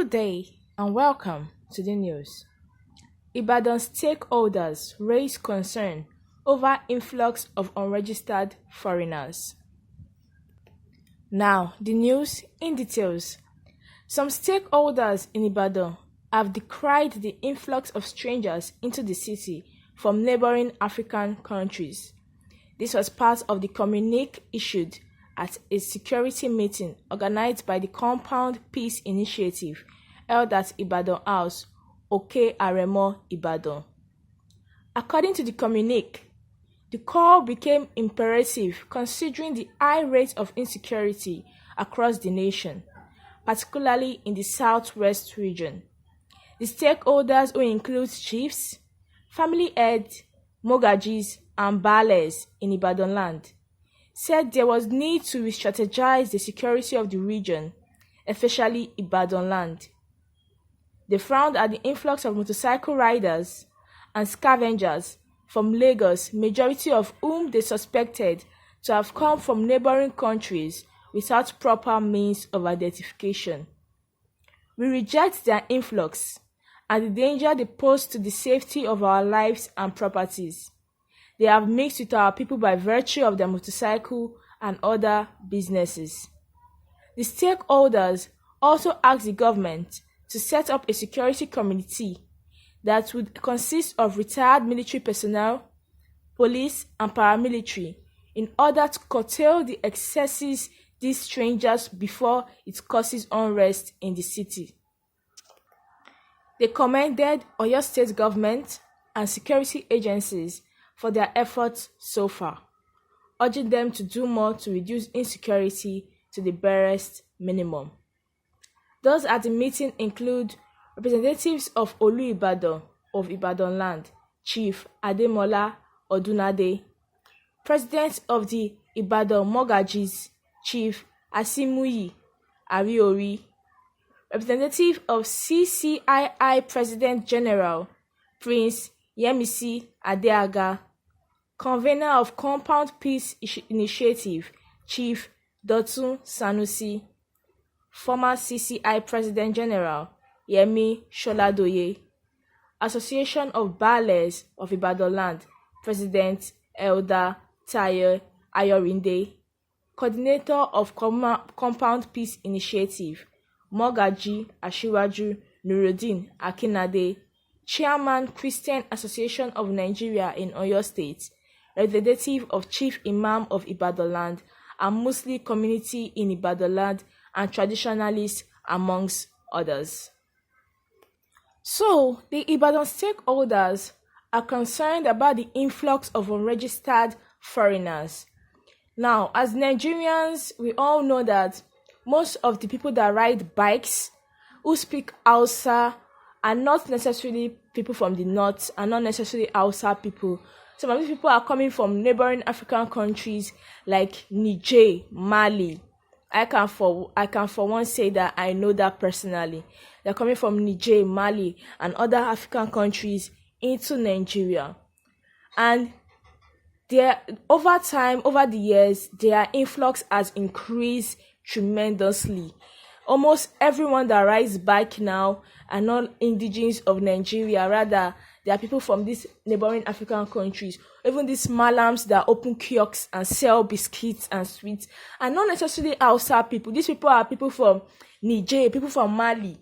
Good day and welcome to the news. Ibadan stakeholders raise concern over influx of unregistered foreigners. Now, the news in details. Some stakeholders in Ibadan have decried the influx of strangers into the city from neighboring African countries. This was part of the communique issued at a security meeting organized by the Compound Peace Initiative held at Ibadan House, Oke Aremo, Ibadan. According to the communique, the call became imperative considering the high rate of insecurity across the nation, particularly in the southwest region. The stakeholders, who include chiefs, family heads, mogajis, and baales in Ibadan land, said there was need to re-strategize the security of the region, especially Ibadan land. They frowned at the influx of motorcycle riders and scavengers from Lagos, majority of whom they suspected to have come from neighboring countries without proper means of identification. We reject their influx and the danger they pose to the safety of our lives and properties. They have mixed with our people by virtue of their motorcycle and other businesses. The stakeholders also asked the government to set up a security committee that would consist of retired military personnel, police, and paramilitary in order to curtail the excesses these strangers before it causes unrest in the city. They commended Oyo State government and security agencies for their efforts so far, urging them to do more to reduce insecurity to the barest minimum. Those at the meeting include representatives of Olu Ibadan of Ibadan land, Chief Ademola Odunade, President of the Ibadan Mogajis, Chief Asimuyi Ariori, Representative of CCII President General, Prince Yemisi Adeaga, Convener of Compound Peace Initiative, Chief Dotun Sanusi, former CCI President General, Yemi Sholadoye, Association of Baales of Ibadan land, President Elder Taye Ayorinde, Coordinator of Compound Peace Initiative, Mogaji Ashiwaju Nuruddin Akinade, Chairman Christian Association of Nigeria in Oyo State, representative of Chief Imam of Ibadan land and Muslim community in Ibadan land and traditionalists, amongst others. So, the Ibadan stakeholders are concerned about the influx of unregistered foreigners. Now, as Nigerians, we all know that most of the people that ride bikes who speak Hausa are not necessarily people from the north, are not necessarily Hausa people. Some of these people are coming from neighboring African countries like Niger, Mali. I can for one say that I know that personally. They're coming from Niger, Mali, and other African countries into Nigeria. And over the years, their influx has increased tremendously. Almost everyone that rides bike now are not indigenes of Nigeria. Rather, they are people from these neighboring African countries. Even these malams that open kiosks and sell biscuits and sweets are not necessarily Hausa people. These people are people from Niger, people from Mali.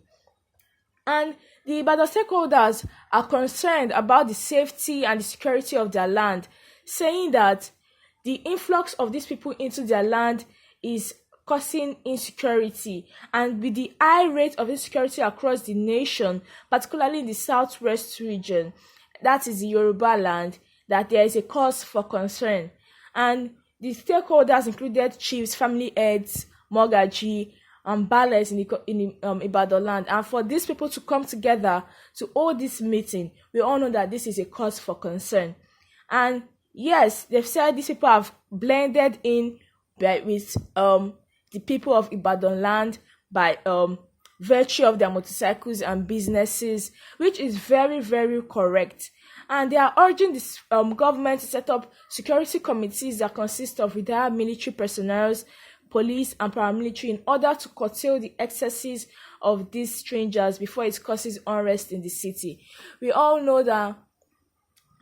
And the Ibadan stakeholders are concerned about the safety and the security of their land, saying that the influx of these people into their land is causing insecurity, and with the high rate of insecurity across the nation, particularly in the southwest region, that is the Yoruba land, that there is a cause for concern. And the stakeholders included chiefs, family heads, mogaji, and baales in Ibadan land. And for these people to come together to hold this meeting, we all know that this is a cause for concern. And yes, they've said these people have blended in with the people of Ibadan land by virtue of their motorcycles and businesses, which is very, very correct. And they are urging this government to set up security committees that consist of retired military personnel, police and paramilitary in order to curtail the excesses of these strangers before it causes unrest in the city. We all know that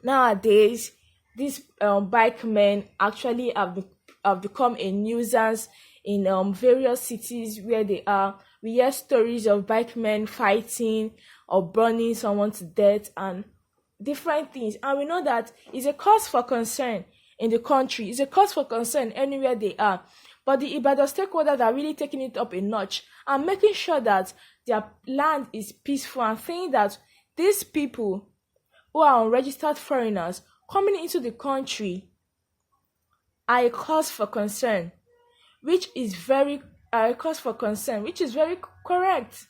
nowadays these bike men actually have become a nuisance in various cities where they are. We hear stories of bike men fighting or burning someone to death and different things, and we know that it's a cause for concern in the country. It's a cause for concern anywhere they are. But the Ibadan stakeholders are really taking it up a notch and making sure that their land is peaceful, and saying that these people who are unregistered foreigners coming into the country are a cause for concern, which is very correct.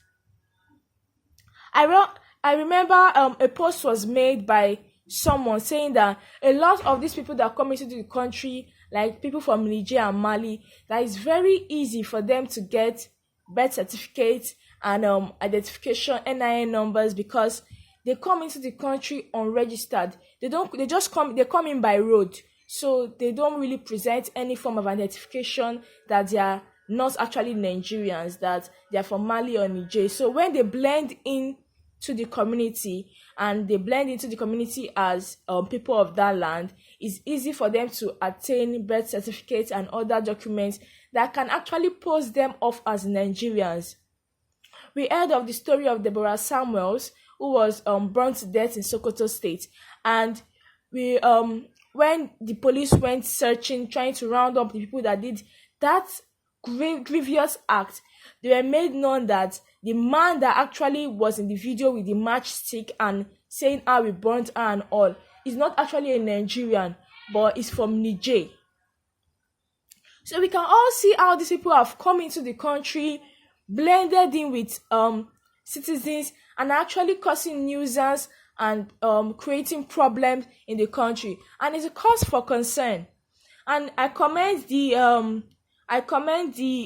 I remember a post was made by someone saying that a lot of these people that come into the country, like people from Niger and Mali, that it's very easy for them to get birth certificates and identification NIN numbers, because they come into the country unregistered. They come in by road, so they don't really present any form of identification that they are not actually Nigerians, that they are from Mali or Niger. So when they blend in to the community, and they blend into the community as people of that land, it's easy for them to attain birth certificates and other documents that can actually post them off as Nigerians. We heard of the story of Deborah Samuels, who was burned to death in Sokoto State, and we when the police went searching, trying to round up the people that did that grievous act, they were made known that the man that actually was in the video with the matchstick and saying how we burnt her and all is not actually a Nigerian, but is from Niger. So we can all see how these people have come into the country, blended in with citizens, and actually causing nuisance and creating problems in the country, and it's a cause for concern. And I commend the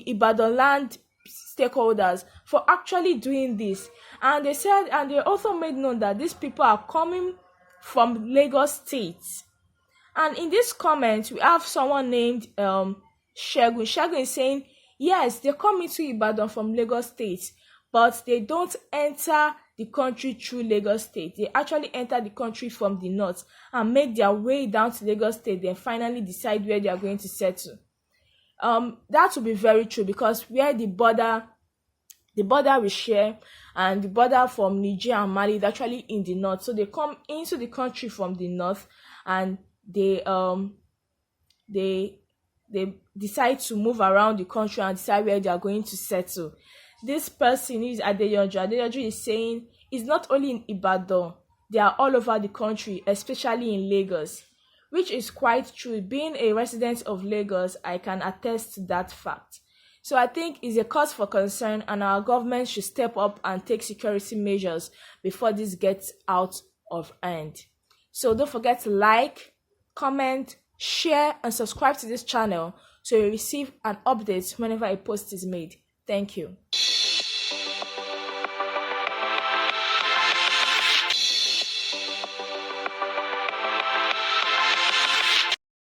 Ibadan land stakeholders for actually doing this. And they also made known that these people are coming from Lagos State. And in this comment, we have someone named Shegun. Shegun is saying, yes, they come into Ibadan from Lagos State, but they don't enter the country through Lagos State. They actually enter the country from the north and make their way down to Lagos State, then finally decide where they are going to settle. That would be very true, because where the border we share, and the border from Niger and Mali is actually in the north. So they come into the country from the north, and they decide to move around the country and decide where they are going to settle. This person is Adeyanju. Adeyanju is saying it's not only in Ibadan, they are all over the country, especially in Lagos, which is quite true. Being a resident of Lagos, I can attest to that fact. So I think it's a cause for concern, and our government should step up and take security measures before this gets out of hand. So don't forget to like, comment, share, and subscribe to this channel so you receive an update whenever a post is made. Thank you.